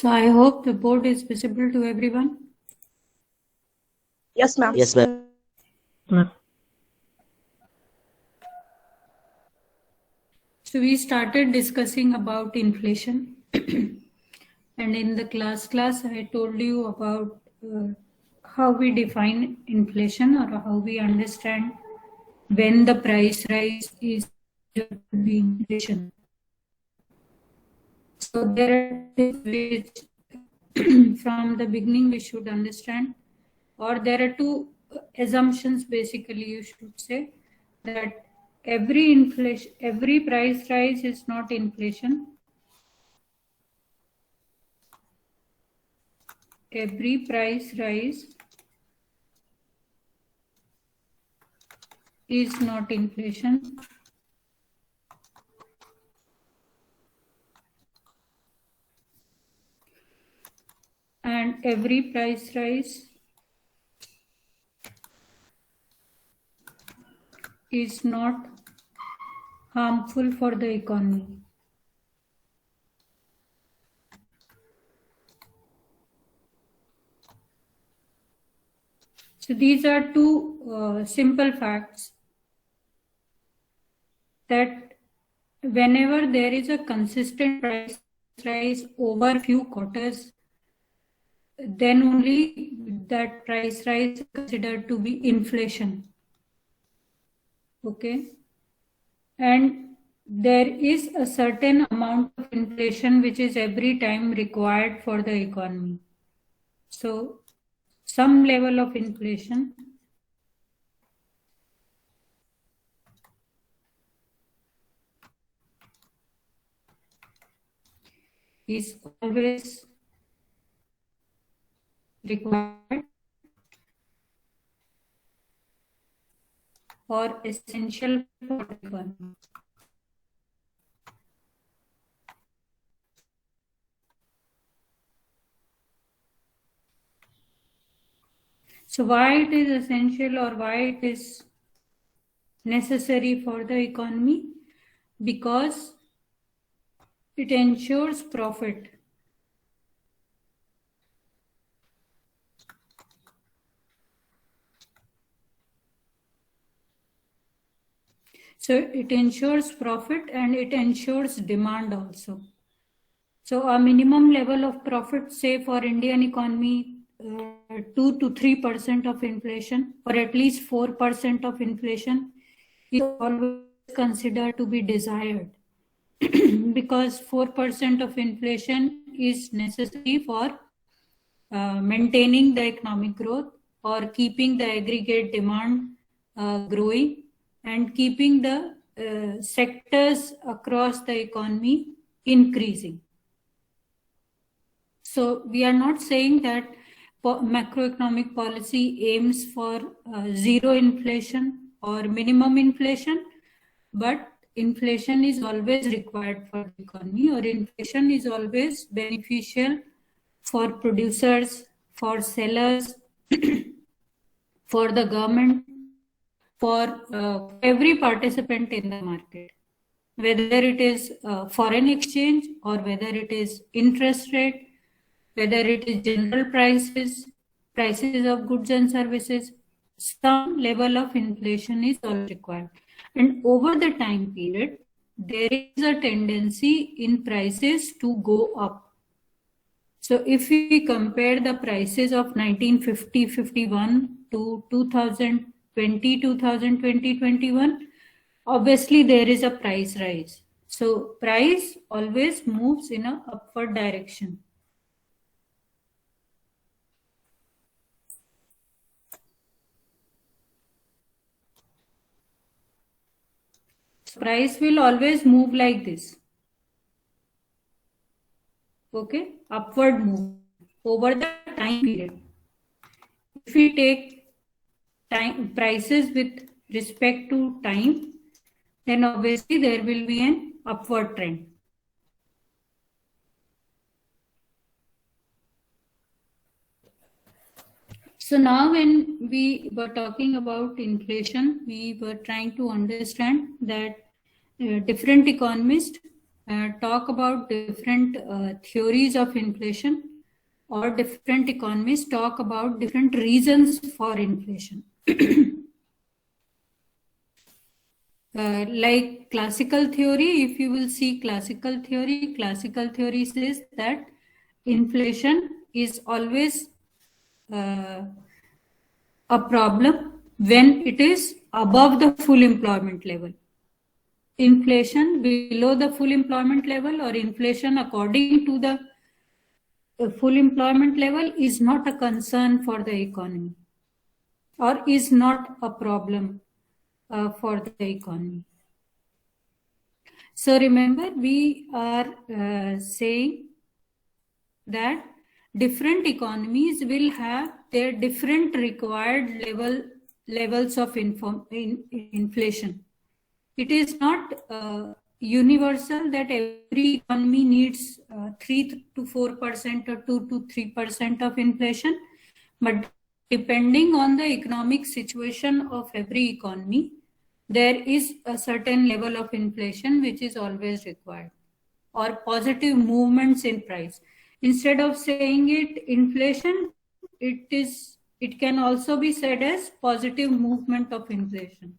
So I hope the board is visible to everyone. Yes, ma'am. Yes, ma'am. So we started discussing about inflation. And in the class I told you about how we define inflation, or how we understand when the price rise is inflation. So there are ways from the beginning we should understand, or there are two assumptions basically you should say, that every price rise is not inflation. Every price rise is not inflation. And every price rise is not harmful for the economy. So these are two simple facts, that whenever there is a consistent price rise over few quarters, then only that price rise is considered to be inflation. Okay. And there is a certain amount of inflation which is every time required for the economy. So some level of inflation is always required or essential for the economy. So why it is essential, or why it is necessary for the economy? Because it ensures profit. So it ensures profit and it ensures demand also. So a minimum level of profit, say for Indian economy, 2 to 3% of inflation, or at least 4% of inflation, is always considered to be desired. Because 4% of inflation is necessary for maintaining the economic growth, or keeping the aggregate demand growing, and keeping the sectors across the economy increasing. So we are not saying that macroeconomic policy aims for zero inflation or minimum inflation, but inflation is always required for the economy, or inflation is always beneficial for producers, for sellers, for the government, for every participant in the market, whether it is foreign exchange, or whether it is interest rate, whether it is general prices of goods and services. Some level of inflation is all required. And over the time period, there is a tendency in prices to go up. So if we compare the prices of 1950-51 to 2020, 2020-21, obviously there is a price rise. So price always moves in an upward direction. So price will always move like this. Okay, upward move over the time period. If we take time prices with respect to time, then obviously there will be an upward trend. So now when we were talking about inflation, we were trying to understand that different economists talk about different theories of inflation, or different economists talk about different reasons for inflation. Like classical theory, if you will see classical theory says that inflation is always a problem when it is above the full employment level. Inflation below the full employment level, or inflation according to the full employment level, is not a concern for the economy, or is not a problem for the economy. So remember, we are saying that different economies will have their different required levels of inflation. It is not universal that every economy needs 3 to 4% or 2 to 3% of inflation, but depending on the economic situation of every economy, there is a certain level of inflation which is always required, or positive movements in price. Instead of saying it inflation, it can also be said as positive movement of inflation.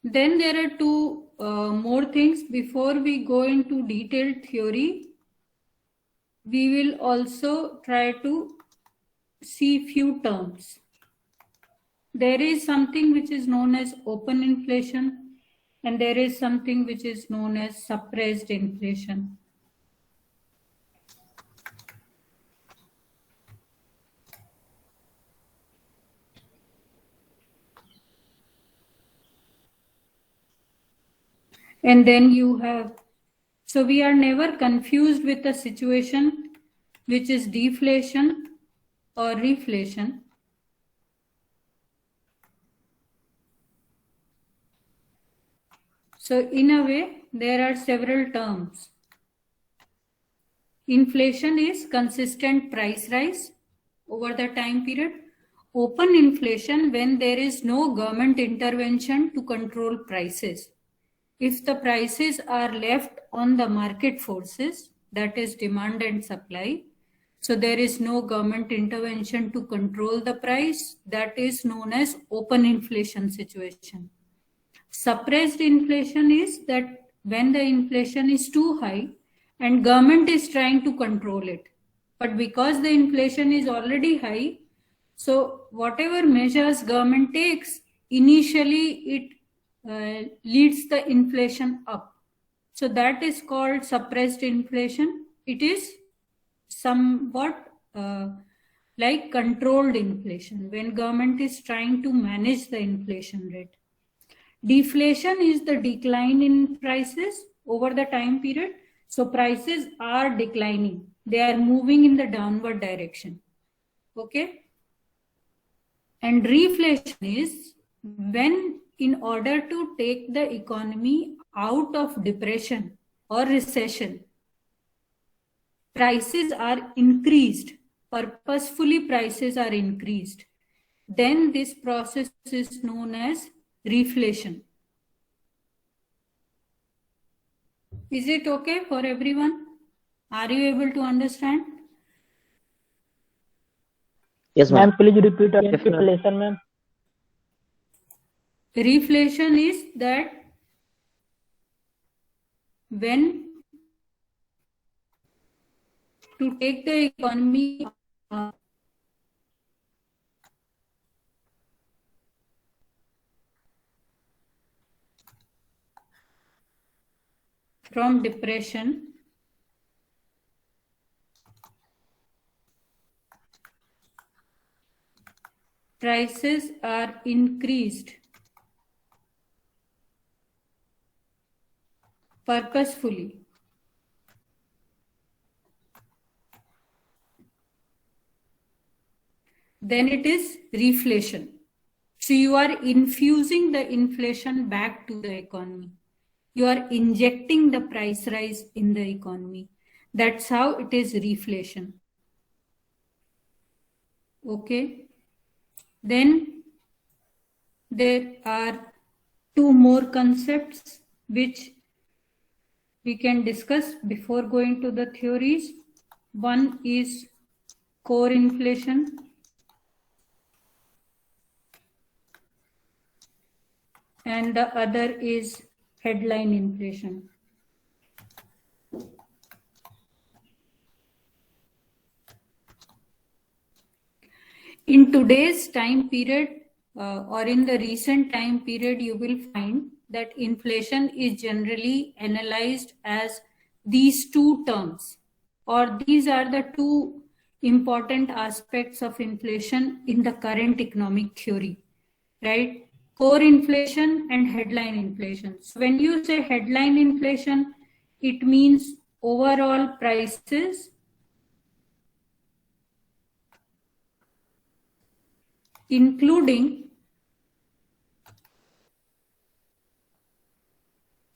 Then there are two more things. Before we go into detailed theory, we will also try to see few terms. There is something which is known as open inflation, and there is something which is known as suppressed inflation. And then you have, so we are never confused with a situation which is deflation or reflation. So in a way, there are several terms. Inflation is consistent price rise over the time period. Open inflation, when there is no government intervention to control prices. If the prices are left on the market forces, that is demand and supply, so there is no government intervention to control the price, that is known as open inflation situation. Suppressed inflation is that when the inflation is too high and government is trying to control it, but because the inflation is already high, so whatever measures government takes, initially it leads the inflation up. So that is called suppressed inflation. It is somewhat like controlled inflation, when government is trying to manage the inflation rate. Deflation is the decline in prices over the time period. So prices are declining. They are moving in the downward direction. Okay. And reflation is when, in order to take the economy out of depression or recession, prices are increased, purposefully prices are increased. Then this process is known as reflation. Is it okay for everyone? Are you able to understand? Yes, ma'am. Ma'am, please repeat again. Reflation, ma'am. Reflation is that when to take the economy from depression, prices are increased purposefully. Then it is reflation. So you are infusing the inflation back to the economy. You are injecting the price rise in the economy. That's how it is reflation. Okay. Then there are two more concepts which we can discuss before going to the theories. One is core inflation and the other is headline inflation. In today's time period or in the recent time period, you will find that inflation is generally analyzed as these two terms, or these are the two important aspects of inflation in the current economic theory, right? Core inflation and headline inflation. So when you say headline inflation, it means overall prices including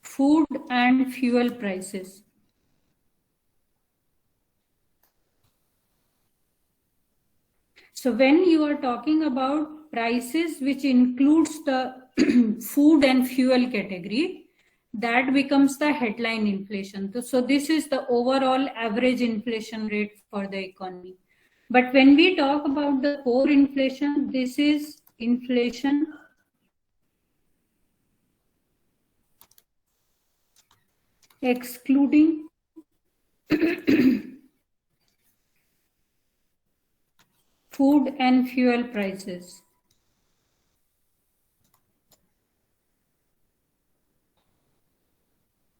food and fuel prices. So when you are talking about prices which includes the food and fuel category, that becomes the headline inflation. So this is the overall average inflation rate for the economy. But when we talk about the core inflation, this is inflation excluding food and fuel prices.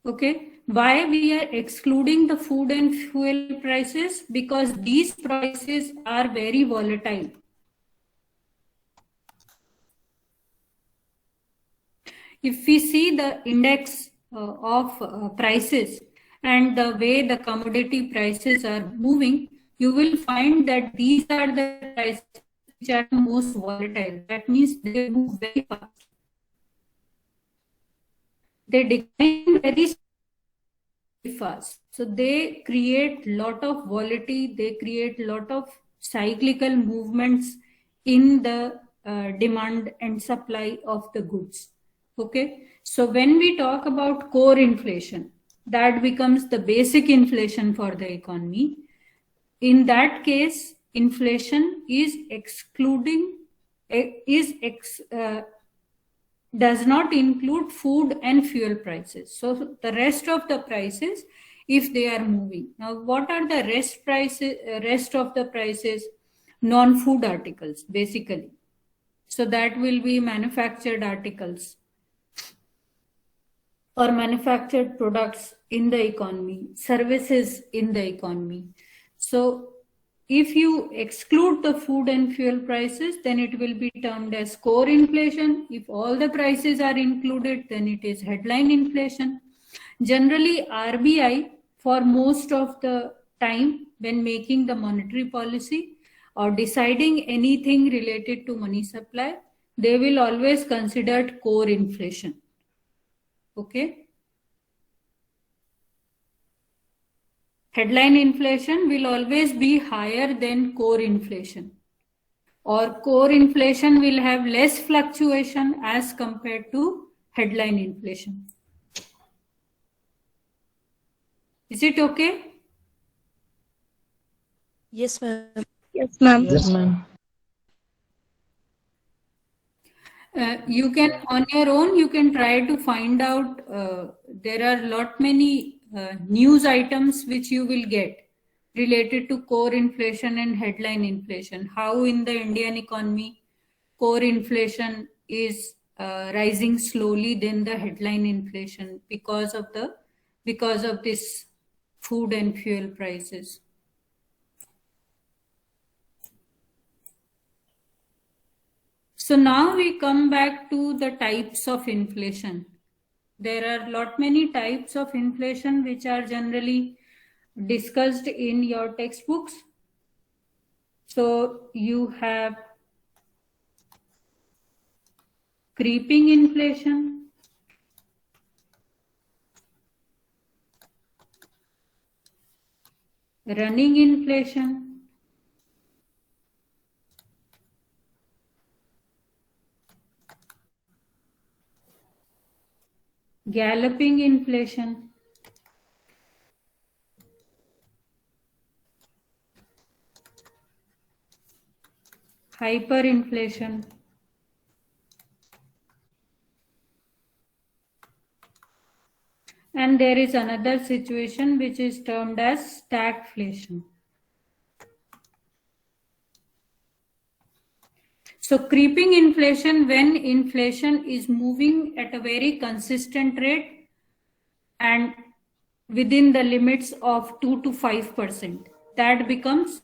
Okay, why we are excluding the food and fuel prices? Because these prices are very volatile. If we see the index of prices and the way the commodity prices are moving, you will find that these are the prices which are most volatile. That means they move very fast. They decline very fast. So they create lot of volatility, they create lot of cyclical movements in the demand and supply of the goods. Okay, so when we talk about core inflation, that becomes the basic inflation for the economy. In that case, inflation is excluding, does not include food and fuel prices. So the rest of the prices, if they are moving. Now, what are the rest of the prices? Non-food articles, basically. So that will be manufactured articles or manufactured products in the economy, services in the economy. So if you exclude the food and fuel prices, then it will be termed as core inflation. If all the prices are included, then it is headline inflation. Generally, RBI, for most of the time when making the monetary policy or deciding anything related to money supply, they will always consider core inflation. Okay. Headline inflation will always be higher than core inflation, or core inflation will have less fluctuation as compared to headline inflation. Is it okay? Yes, ma'am. Yes, ma'am. Yes, ma'am. You can, on your own, you can try to find out. There are many news items which you will get related to core inflation and headline inflation. How in the Indian economy, core inflation is rising slowly than the headline inflation because of this food and fuel prices. So now we come back to the types of inflation. There are many types of inflation which are generally discussed in your textbooks. So you have creeping inflation, running inflation, galloping inflation, hyperinflation, and there is another situation which is termed as stagflation. So creeping inflation, when inflation is moving at a very consistent rate and within the limits of 2 to 5%, that becomes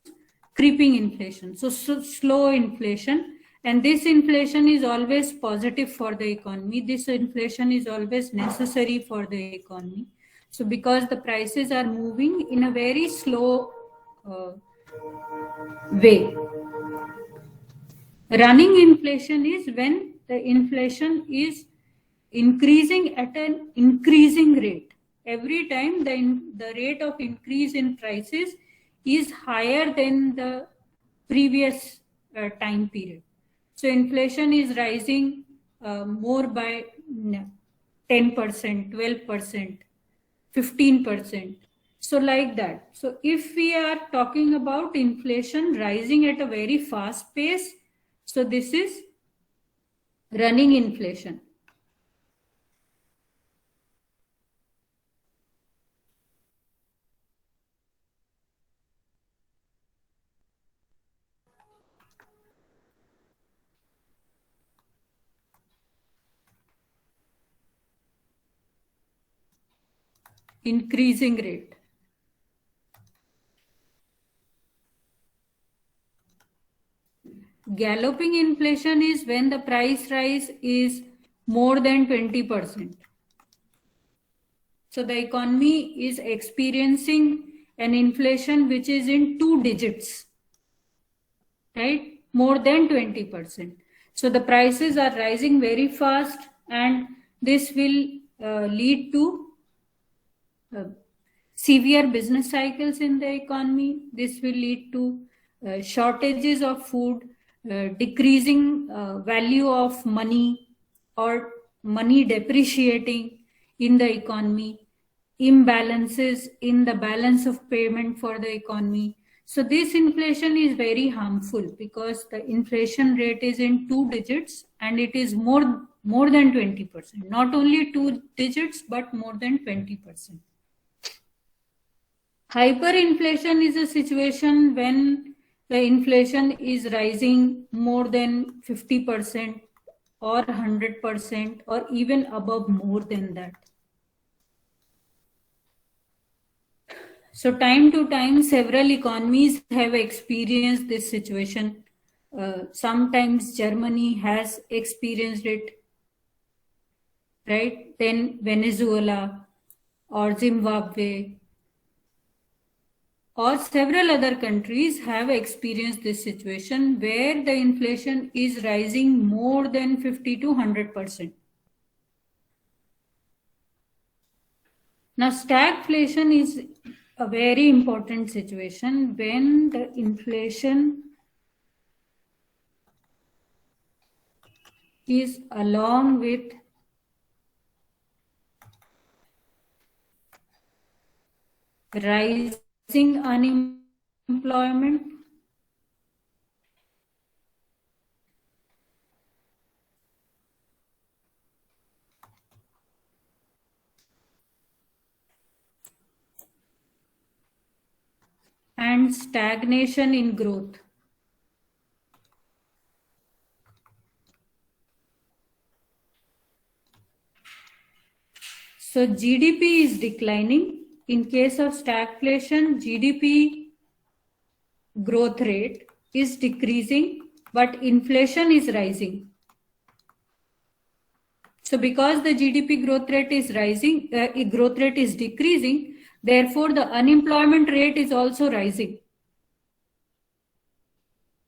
creeping inflation. So slow inflation, and this inflation is always positive for the economy. This inflation is always necessary for the economy. So because the prices are moving in a very slow way. Running inflation is when the inflation is increasing at an increasing rate. Every time the rate of increase in prices is higher than the previous time period. So inflation is rising more by 10%, 12%, 15%. So like that. So if we are talking about inflation rising at a very fast pace, so this is running inflation. Increasing rate. Galloping inflation is when the price rise is more than 20%. So the economy is experiencing an inflation which is in 2 digits, right? More than 20%. So the prices are rising very fast, and this will lead to severe business cycles in the economy. This will lead to shortages of food, decreasing value of money or money depreciating in the economy, imbalances in the balance of payment for the economy. So this inflation is very harmful because the inflation rate is in 2 digits and it is more than 20%. Not only 2 digits, but more than 20%. Hyperinflation is a situation when the inflation is rising more than 50% or 100% or even above more than that. So time to time, several economies have experienced this situation. Sometimes Germany has experienced it, right? Then Venezuela or Zimbabwe or several other countries have experienced this situation where the inflation is rising more than 50 to 100%. Now, stagflation is a very important situation when the inflation is along with rising unemployment, and stagnation in growth. So GDP is declining. In case of stagflation, GDP growth rate is decreasing, but inflation is rising. So because the GDP growth rate is rising, growth rate is decreasing, therefore the unemployment rate is also rising.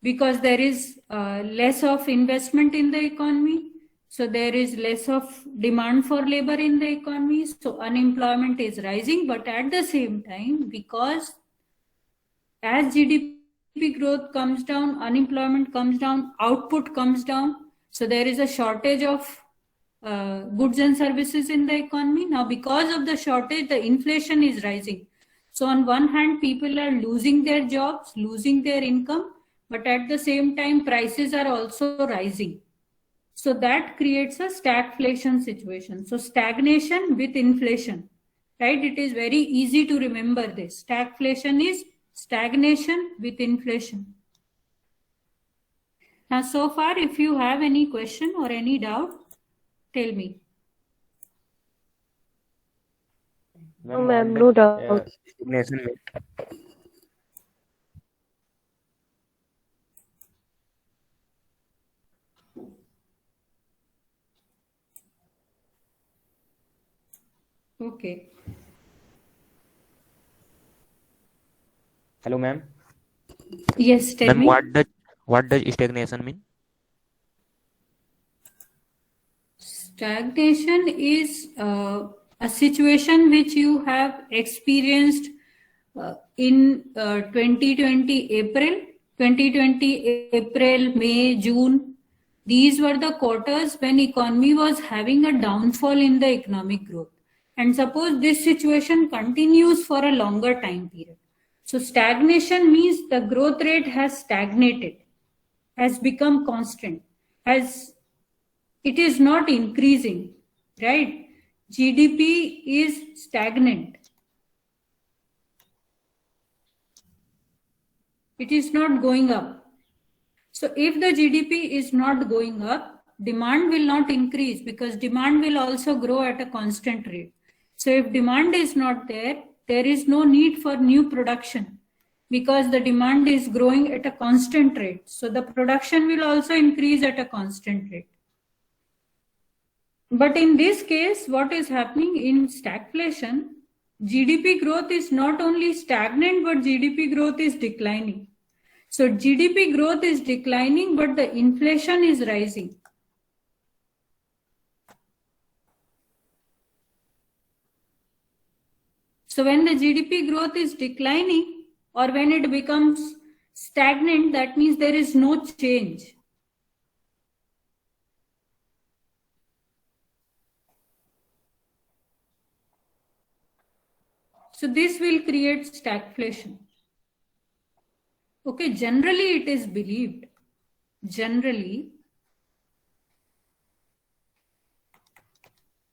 Because there is less of investment in the economy, So there is less of demand for labor in the economy. So unemployment is rising, but at the same time, because as GDP growth comes down, unemployment comes down, output comes down. So there is a shortage of goods and services in the economy. Now, because of the shortage, the inflation is rising. So on one hand, people are losing their jobs, losing their income, but at the same time, prices are also rising. So that creates a stagflation situation. So stagnation with inflation, right? It is very easy to remember this. Stagflation is stagnation with inflation. Now, so far, if you have any question or any doubt, tell me. No, ma'am, no doubt. Stagnation में Okay. Hello, ma'am. Yes, tell Ma'am, me. what does stagnation mean? Stagnation is a situation which you have experienced in 2020 April, May, June. These were the quarters when economy was having a downfall in the economic growth. And suppose this situation continues for a longer time period. So stagnation means the growth rate has stagnated, has become constant, it is not increasing, right? GDP is stagnant. It is not going up. So if the GDP is not going up, demand will not increase because demand will also grow at a constant rate. So if demand is not there, there is no need for new production because the demand is growing at a constant rate. So the production will also increase at a constant rate. But in this case, what is happening in stagflation, GDP growth is not only stagnant, but GDP growth is declining. So GDP growth is declining, but the inflation is rising. So when the GDP growth is declining or when it becomes stagnant, that means there is no change. So this will create stagflation. Okay, generally it is believed,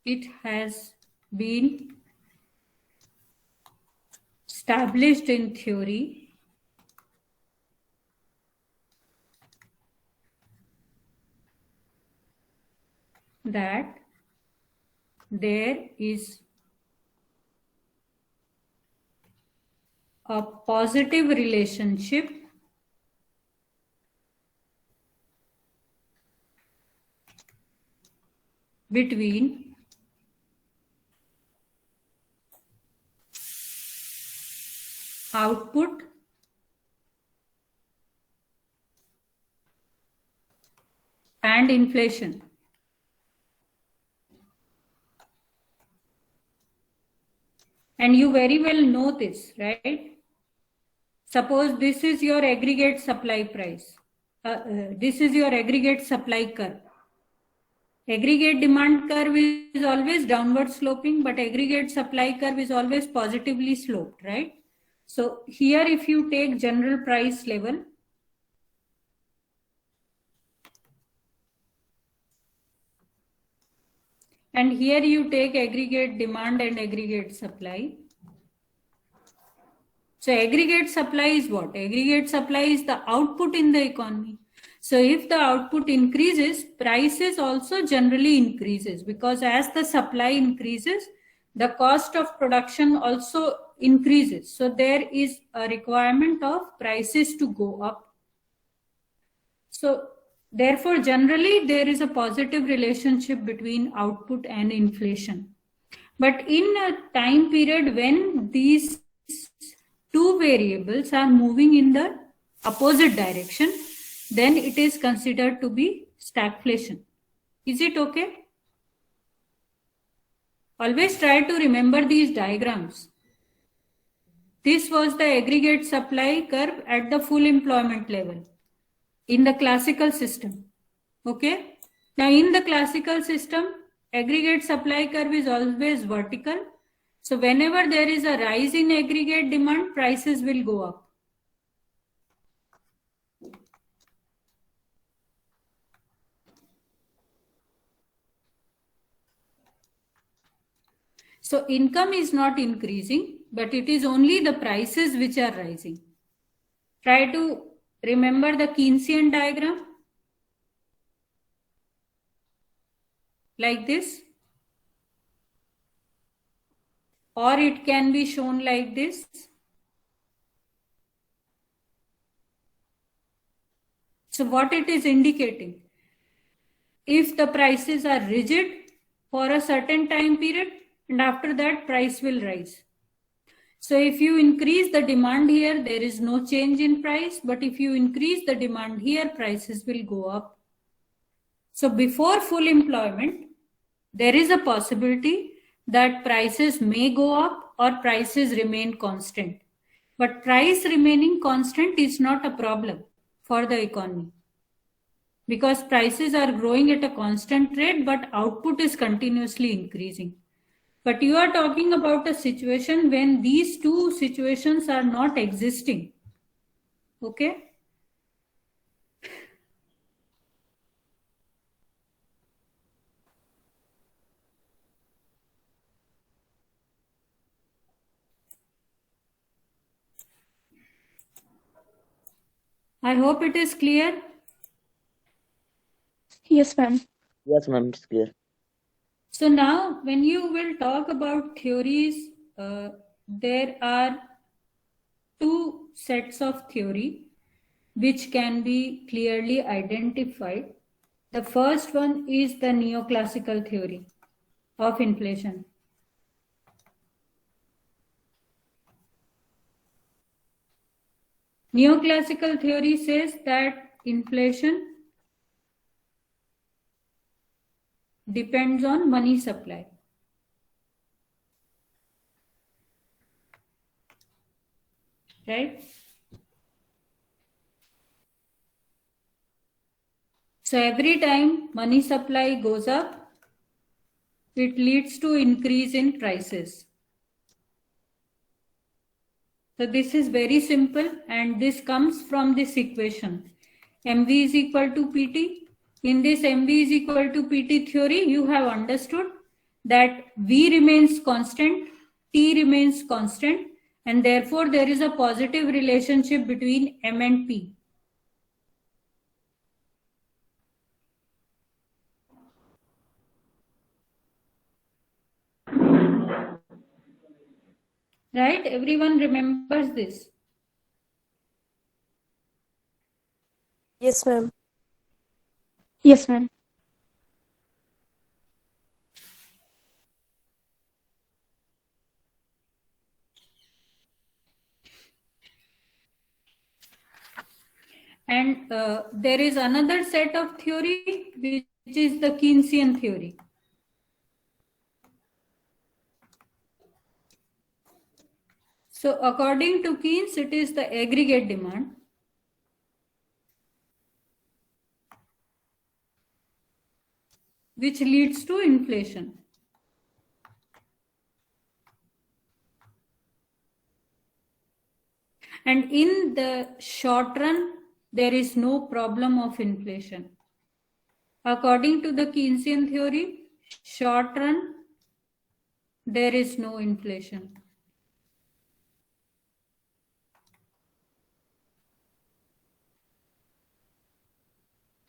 it has been established in theory that there is a positive relationship between output and inflation. And you very well know this, right? Suppose this is your aggregate supply price. This is your aggregate supply curve. Aggregate demand curve is always downward sloping, but aggregate supply curve is always positively sloped, right? So here, if you take general price level, and here you take aggregate demand and aggregate supply. So aggregate supply is what? Aggregate supply is the output in the economy. So if the output increases, prices also generally increases because as the supply increases, the cost of production also increases. So there is a requirement of prices to go up. So therefore, generally there is a positive relationship between output and inflation. But in a time period when these two variables are moving in the opposite direction, then it is considered to be stagflation. Is it okay? Always try to remember these diagrams. This was the aggregate supply curve at the full employment level in the classical system. Okay. Now in the classical system, aggregate supply curve is always vertical. So whenever there is a rise in aggregate demand, prices will go up. So income is not increasing, but it is only the prices which are rising. Try to remember the Keynesian diagram like this, or it can be shown like this. So what it is indicating? If the prices are rigid for a certain time period, and after that price will rise. So if you increase the demand here, there is no change in price, but if you increase the demand here, prices will go up. So before full employment, there is a possibility that prices may go up or prices remain constant. But price remaining constant is not a problem for the economy, because prices are growing at a constant rate, but output is continuously increasing. But you are talking about a situation when these two situations are not existing. Okay? I hope it is clear. Yes, ma'am. Yes, ma'am, it's clear. So now when you will talk about theories, there are two sets of theory which can be clearly identified. The first one is the neoclassical theory of inflation. Neoclassical theory says that inflation depends on money supply. Right? So every time money supply goes up, it leads to increase in prices. So this is very simple, and this comes from this equation. MV is equal to PT. In this MV is equal to PT theory, you have understood that V remains constant, T remains constant, and therefore there is a positive relationship between M and P. Right? Everyone remembers this. Yes, ma'am. Yes, ma'am. And there is another set of theory, which is the Keynesian theory. So according to Keynes, it is the aggregate demand. Which leads to inflation. And in the short run, there is no problem of inflation. According to the Keynesian theory, short run, there is no inflation.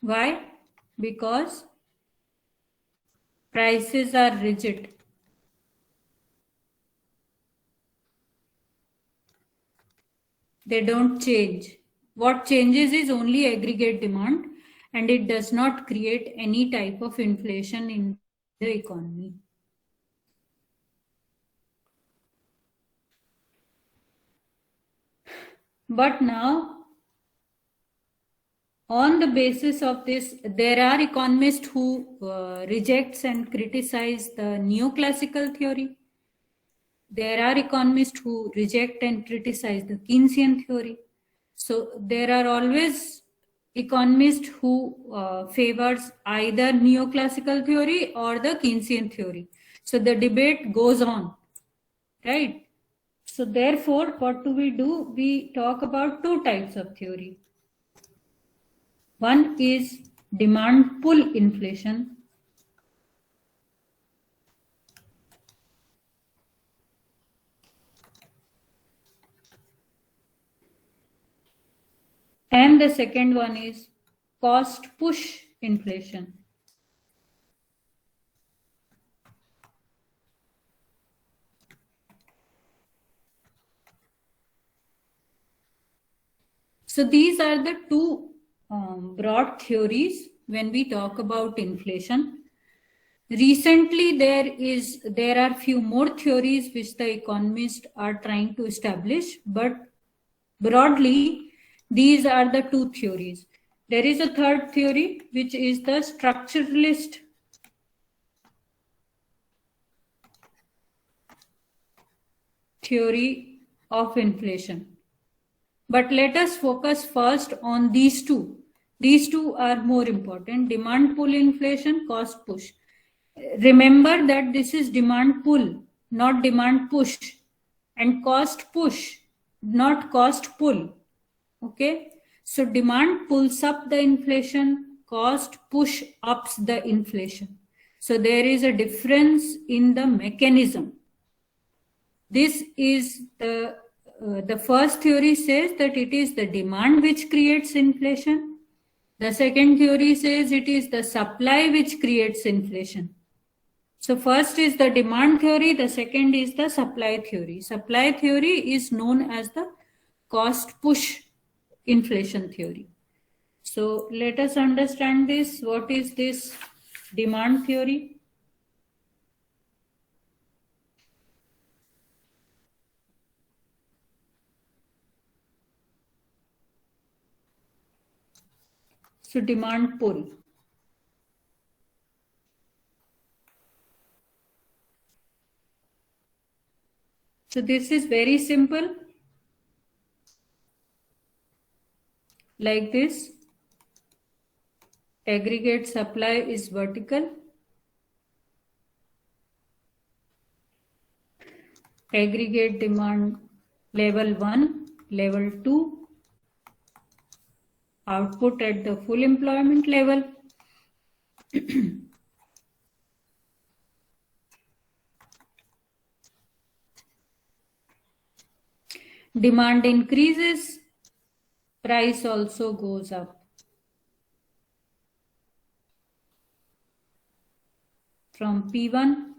Why? Because prices are rigid. They don't change. What changes is only aggregate demand, and it does not create any type of inflation in the economy. But now, On the basis of this, there are economists who rejects and criticize the neoclassical theory. There are economists who reject and criticize the Keynesian theory. So there are always economists who favors either neoclassical theory or the Keynesian theory. So the debate goes on, right? So therefore, what do? We talk about two types of theory. One is demand pull inflation. And the second one is cost push inflation. So these are the two broad theories when we talk about inflation. Recently, there are few more theories which the economists are trying to establish, but broadly, these are the two theories. There is a third theory, which is the structuralist theory of inflation. But let us focus first on these two. These two are more important: demand pull inflation, cost push. Remember that this is demand pull, not demand push, and cost push, not cost pull. Okay, so demand pulls up the inflation, cost push ups the inflation. So there is a difference in the mechanism. This is the first theory says that it is the demand which creates inflation. The second theory says it is the supply which creates inflation. So first is the demand theory, the second is the supply theory. Supply theory is known as the cost push inflation theory. So let us understand this. What is this demand theory? So demand pull. So this is very simple. Like this, aggregate supply is vertical. Aggregate demand level 1, level 2, output at the full employment level. Demand increases, price also goes up. From P1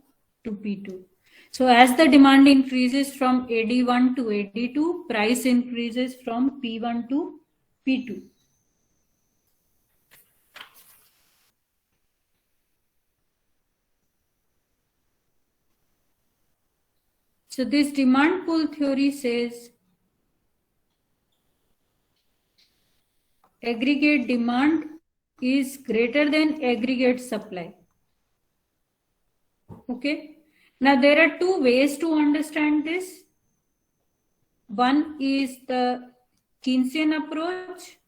to P2. So as the demand increases from AD1 to AD2, price increases from P1 to P2. So this demand pull theory says aggregate demand is greater than aggregate supply. Okay. Now there are two ways to understand this. One is the Keynesian approach.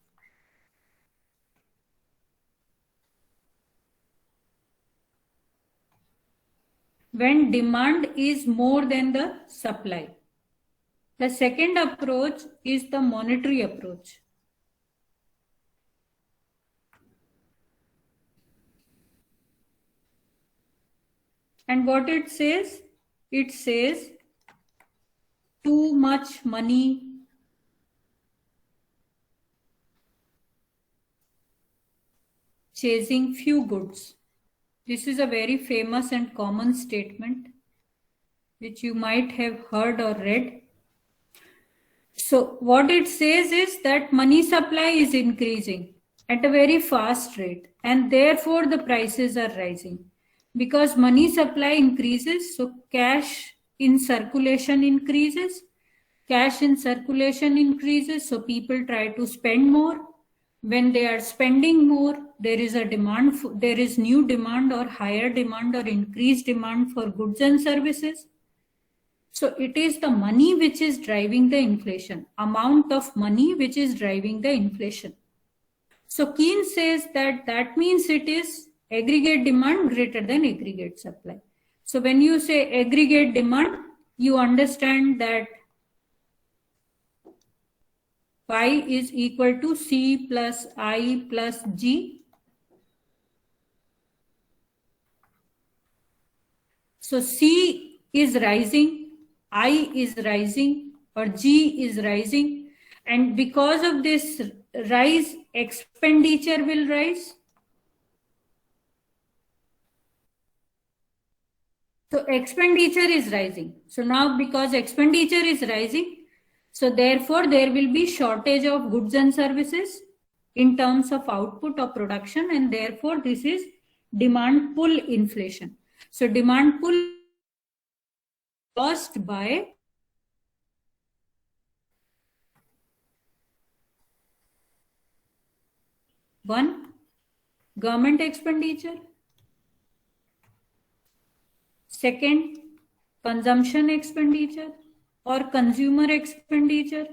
When demand is more than the supply. The second approach is the monetary approach. And what it says too much money chasing few goods. This is a very famous and common statement which you might have heard or read. So what it says is that money supply is increasing at a very fast rate and therefore the prices are rising. Because money supply increases, so cash in circulation increases. Cash in circulation increases, so people try to spend more. when they are spending more, there is a demand, there is new demand or higher demand or increased demand for goods and services. So it is the money which is driving the inflation, amount of money which is driving the inflation. So Keynes says that that means it is aggregate demand greater than aggregate supply. So when you say aggregate demand, you understand that phi is equal to C plus I plus G. So C is rising, I is rising, or G is rising. And because of this rise, expenditure will rise. So expenditure is rising. So now because expenditure is rising, so therefore there will be shortage of goods and services in terms of output or production, and therefore this is demand pull inflation. So demand pull caused by one, government expenditure. Second, consumption expenditure or consumer expenditure.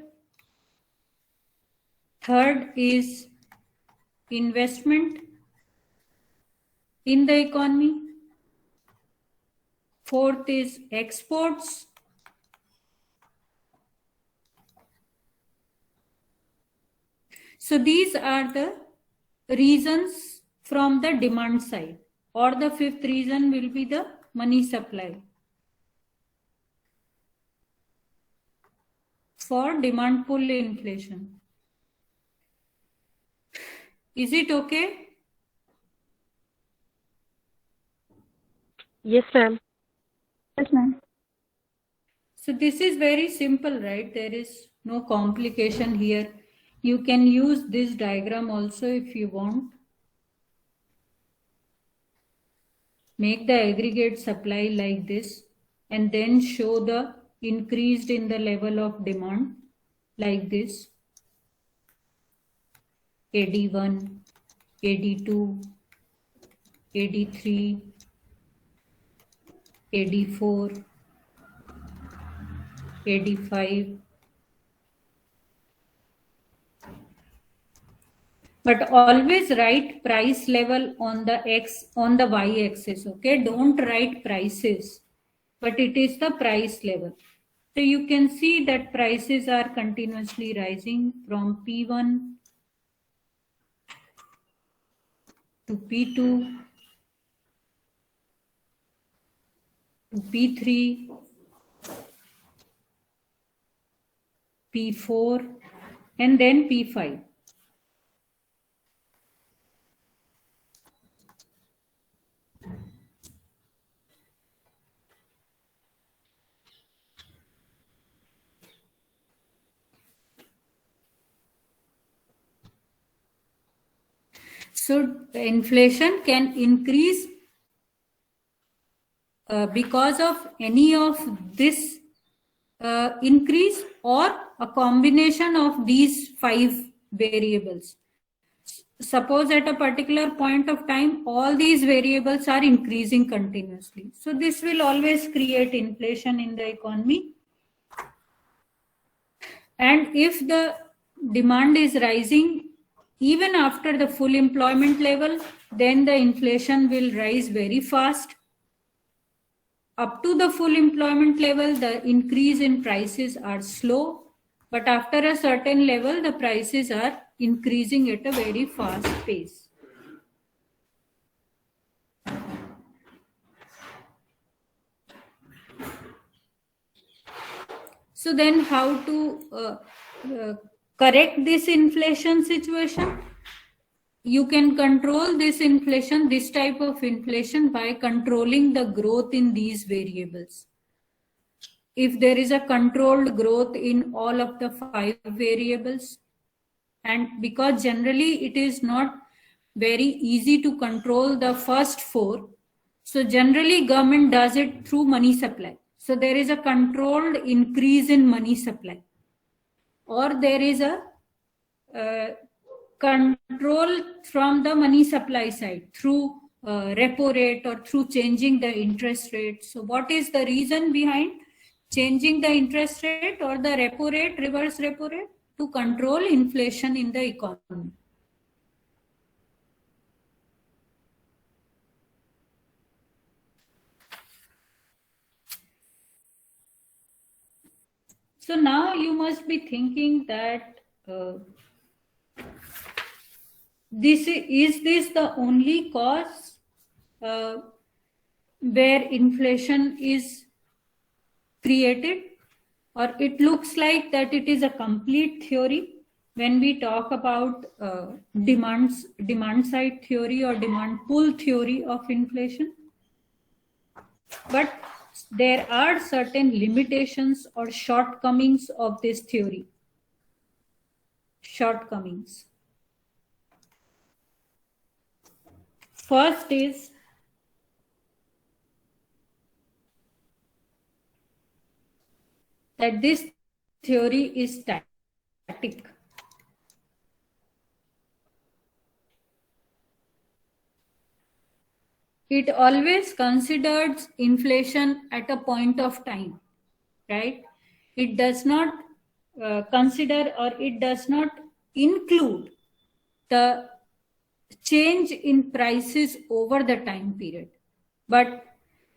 Third is investment in the economy. Fourth is exports. So these are the reasons from the demand side, or the fifth reason will be the money supply. For demand pull inflation. Is it okay? Yes, ma'am. Yes, ma'am. So this is very simple, right? There is no complication here. You can use this diagram also if you want. Make the aggregate supply like this and then show the increased in the level of demand like this. AD1, AD2, AD3, AD4, AD5. But always write price level on the y axis, okay? Don't write prices, but it is the price level. So you can see that prices are continuously rising from P1 to P2 to P3, P4, and then P5. So inflation can increase because of any of this increase or a combination of these 5 variables. Suppose at a particular point of time, all these variables are increasing continuously. So this will always create inflation in the economy. And if the demand is rising, even after the full employment level, then the inflation will rise very fast. Up to the full employment level, the increase in prices are slow, but after a certain level, the prices are increasing at a very fast pace. So then how to correct this inflation situation? You can control this inflation, this type of inflation, by controlling the growth in these variables. If there is a controlled growth in all of the 5 variables, and because generally it is not very easy to control the first 4, so generally government does it through money supply. So there is a controlled increase in money supply, or there is a control from the money supply side through repo rate or through changing the interest rate. So what is the reason behind changing the interest rate or the repo rate, reverse repo rate? To control inflation in the economy. So now you must be thinking that this the only cause where inflation is created, or it looks like that it is a complete theory when we talk about demand side theory or demand pull theory of inflation. But there are certain limitations or shortcomings of this theory. Shortcomings. First is that this theory is static. It always considers inflation at a point of time, right? It does not consider, or it does not include the change in prices over the time period, but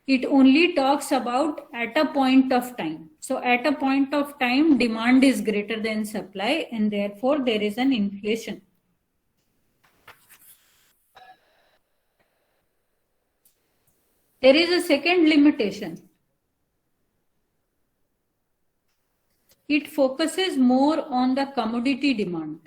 it only talks about at a point of time. So at a point of time, demand is greater than supply, and therefore there is an inflation. There is a second limitation. It focuses more on the commodity demand.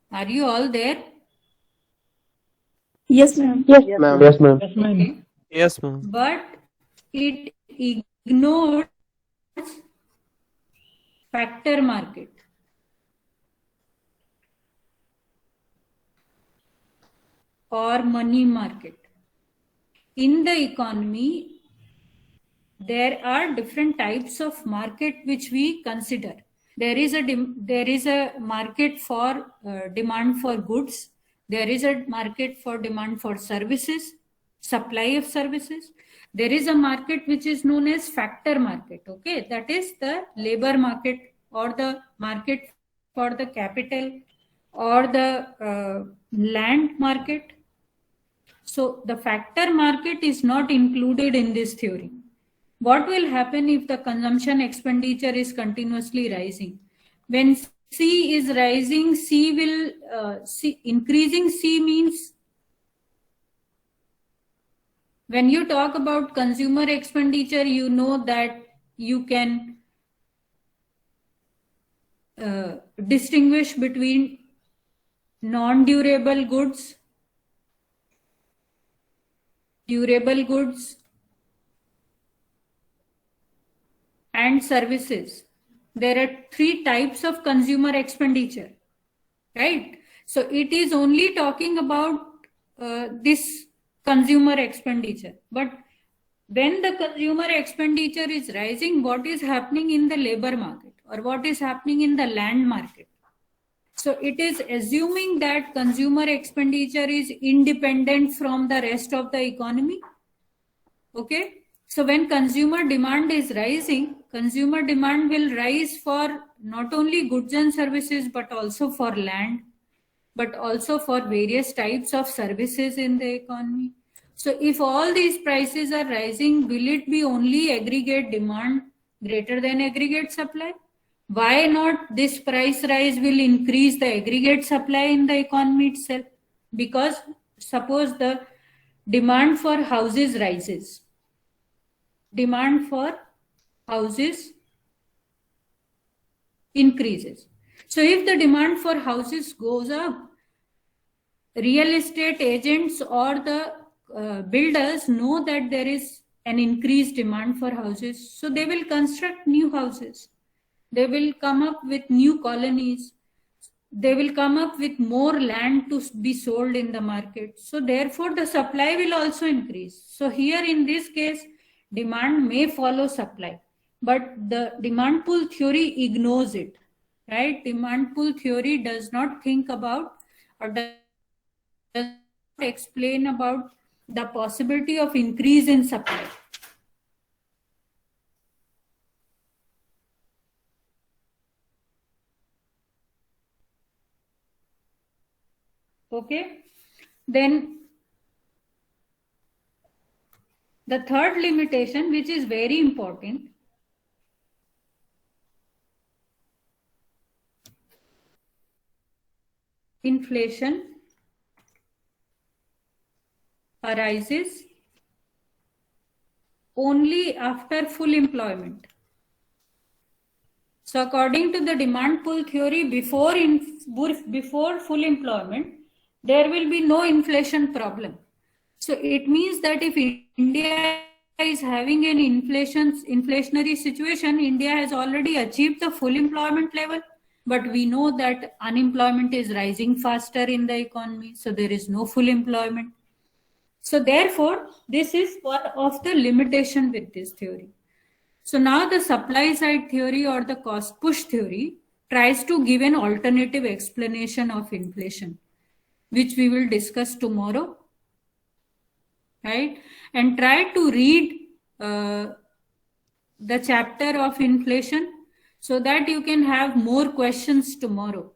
Are you all there? Yes, ma'am. Yes, ma'am. Yes, ma'am. Okay. Yes, ma'am. But it ignores factor market. Or money market. In the economy, there are different types of market which we consider. There is a market for demand for goods. There is a market for demand for services, supply of services. There is a market which is known as factor market. Okay, that is the labor market, or the market for the capital, or the land market. So the factor market is not included in this theory. What will happen if the consumption expenditure is continuously rising? When C is rising, C will increasing C means, when you talk about consumer expenditure, you know that you can distinguish between non-durable goods, durable goods, and services. There are three types of consumer expenditure, right? So it is only talking about this consumer expenditure. But when the consumer expenditure is rising, what is happening in the labor market, or what is happening in the land market? So it is assuming that consumer expenditure is independent from the rest of the economy. Okay. So when consumer demand is rising, consumer demand will rise for not only goods and services, but also for land, but also for various types of services in the economy. So if all these prices are rising, will it be only aggregate demand greater than aggregate supply? Why not this price rise will increase the aggregate supply in the economy itself? Because suppose the demand for houses rises. Demand for houses increases. So if the demand for houses goes up, real estate agents or the builders know that there is an increased demand for houses. So they will construct new houses. They will come up with new colonies. they will come up with more land to be sold in the market. So therefore the supply will also increase. So here in this case, demand may follow supply, but the demand pull theory ignores it, right? Demand pull theory does not think about or does not explain about the possibility of increase in supply. Okay, then the third limitation, which is very important, inflation arises only after full employment. So according to the demand pull theory, before full employment, there will be no inflation problem. So it means that if India is having an inflationary situation, India has already achieved the full employment level, but we know that unemployment is rising faster in the economy, so there is no full employment. So therefore, this is one of the limitation with this theory. So now the supply side theory or the cost push theory tries to give an alternative explanation of inflation, which we will discuss tomorrow, right? And try to read the chapter of inflation so that you can have more questions tomorrow.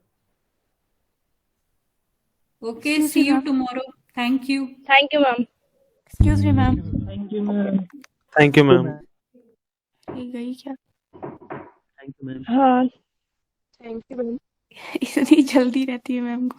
Okay, see you tomorrow. Thank you. Thank you, ma'am. Excuse me, ma'am. Thank you, ma'am. Thank you, ma'am. ये गई क्या? Thank you, ma'am. हाँ इतनी जल्दी रहती है ma'am को.